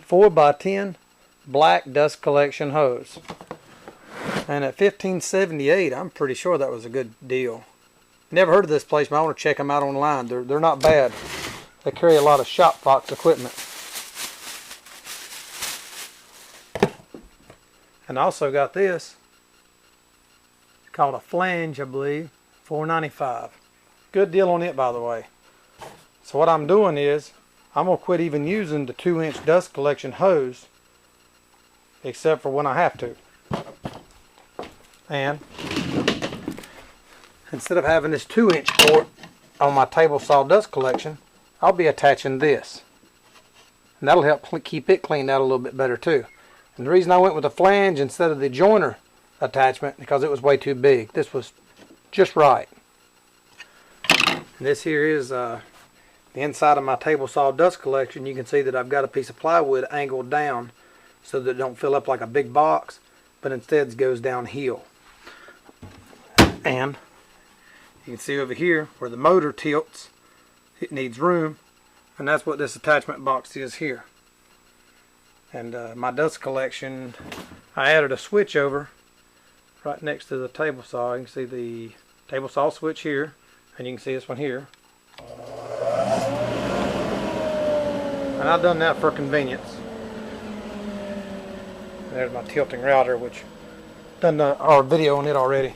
4x10 black dust collection hose. And at $15.78, I'm pretty sure that was a good deal. Never heard of this place, but I want to check them out online. They're not bad. They carry a lot of shop box equipment. And I also got this. It's called a flange, I believe. $4.95. Good deal on it, by the way. So what I'm doing is, I'm going to quit even using the 2-inch dust collection hose, except for when I have to. And instead of having this 2-inch port on my table saw dust collection, I'll be attaching this. And that'll help keep it cleaned out a little bit better too. And the reason I went with a flange instead of the joiner attachment, because it was way too big. This was just right. And this here is the inside of my table saw dust collection. You can see that I've got a piece of plywood angled down so that it don't fill up like a big box, but instead goes downhill. And you can see over here where the motor tilts, it needs room, and that's what this attachment box is here. And my dust collection, I added a switch over right next to the table saw. You can see the table saw switch here, and you can see this one here. And I've done that for convenience. There's my tilting router, which done our video on it already.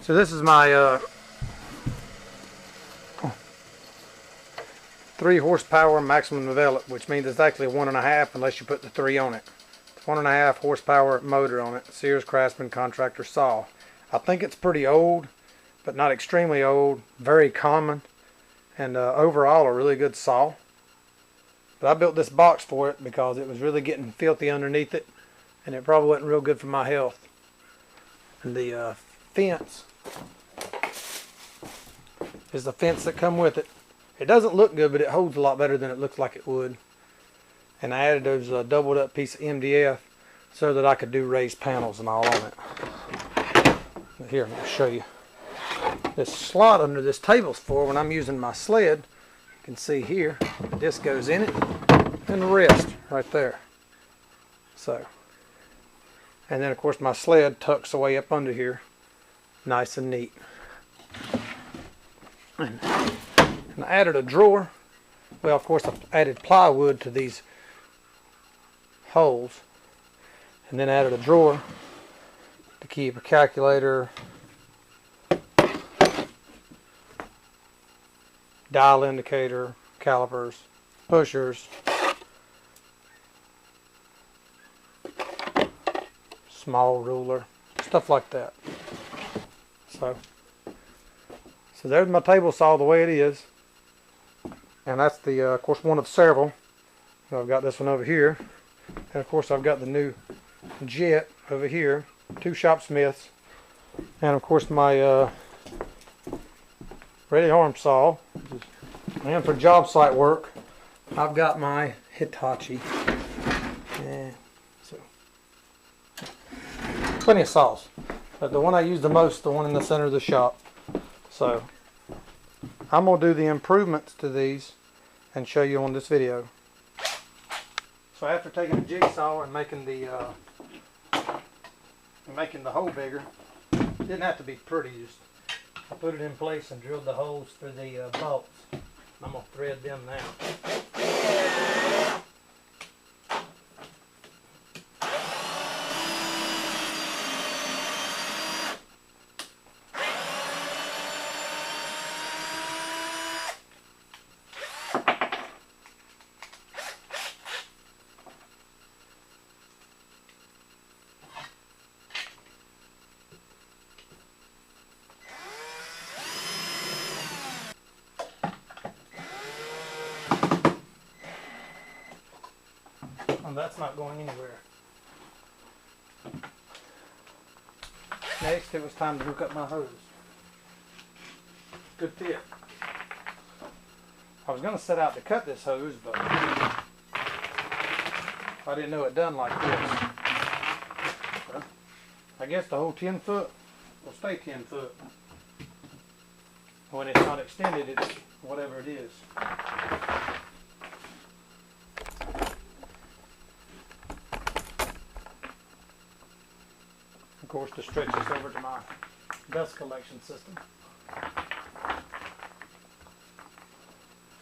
So this is my 3 horsepower maximum develop, which means it's actually 1.5 unless you put the 3 on it. 1.5 horsepower motor on it. Sears Craftsman Contractor Saw. I think it's pretty old, but not extremely old. Very common, and overall a really good saw. But I built this box for it because it was really getting filthy underneath it, and it probably wasn't real good for my health. And the fence is the fence that come with it. It doesn't look good, but it holds a lot better than it looks like it would. And I added those doubled up piece of MDF so that I could do raised panels and all on it. Here, I'm going to show you. This slot under this table's for when I'm using my sled. You can see here, the disc goes in it, and the rest right there. So, and then of course my sled tucks away up under here, nice and neat. And I added a drawer. Well, of course I added plywood to these holes, and then added a drawer to keep a calculator, dial indicator, calipers, pushers, small ruler, stuff like that. So there's my table saw the way it is, and that's the of course one of several. I've got this one over here, and of course I've got the new Jet over here, 2 shop smiths, and of course my ready arm saw. And for job site work, I've got my Hitachi. And so plenty of saws, but the one I use the most, the one in the center of the shop. So I'm gonna do the improvements to these and show you on this video. So after taking a jigsaw and making the hole bigger, it didn't have to be pretty. Just I put it in place and drilled the holes through the bolts. I'm going to thread them now. And that's not going anywhere. Next, it was time to hook up my hose. Good tip. I was going to set out to cut this hose, but I didn't know it done like this. So, I guess the whole 10 foot will stay 10 foot. When it's not extended, it's whatever it is. course, to stretch this over to my dust collection system.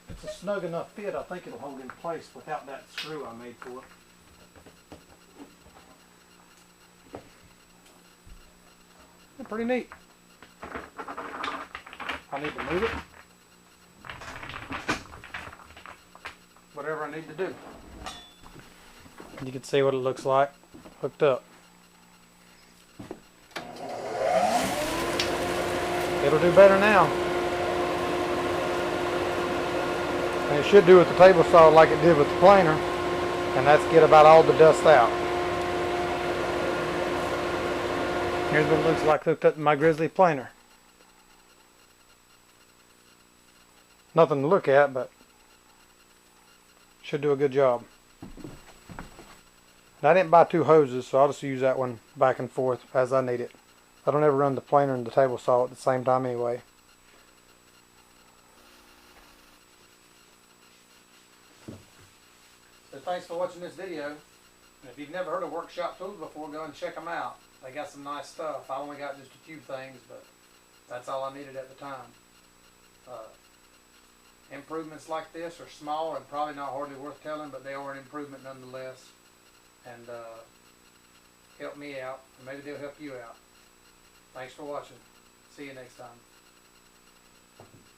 It's a snug enough fit, I think it'll hold in place without that screw I made for it. Pretty neat. I need to move it. Whatever I need to do. You can see what it looks like hooked up. It'll do better now. And it should do with the table saw like it did with the planer, and that's get about all the dust out. Here's what it looks like hooked up to my Grizzly planer. Nothing to look at, but should do a good job. And I didn't buy two hoses, so I'll just use that one back and forth as I need it. I don't ever run the planer and the table saw at the same time anyway. So thanks for watching this video. And if you've never heard of Workshop Tools before, go and check them out. They got some nice stuff. I only got just a few things, but that's all I needed at the time. Improvements like this are small and probably not hardly worth telling, but they are an improvement nonetheless. And help me out, and maybe they'll help you out. Thanks for watching. See you next time.